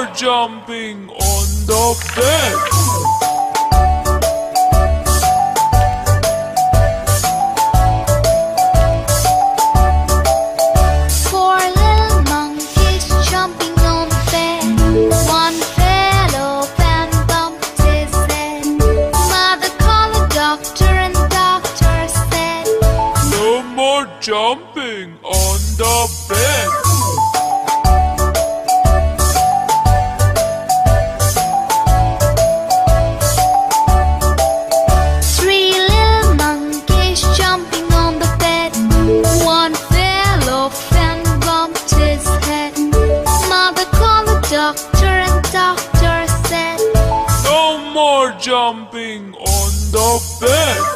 more jumping on the bed. Four little monkeys jumping on the bed. One fell off and bumped his head. Mother called the doctor and the doctor said, No more jumping on the bed. Three little monkeys jumping on the bed. One fell off and bumped his head. Mother called the doctor and the doctor said, No more jumping on the bed.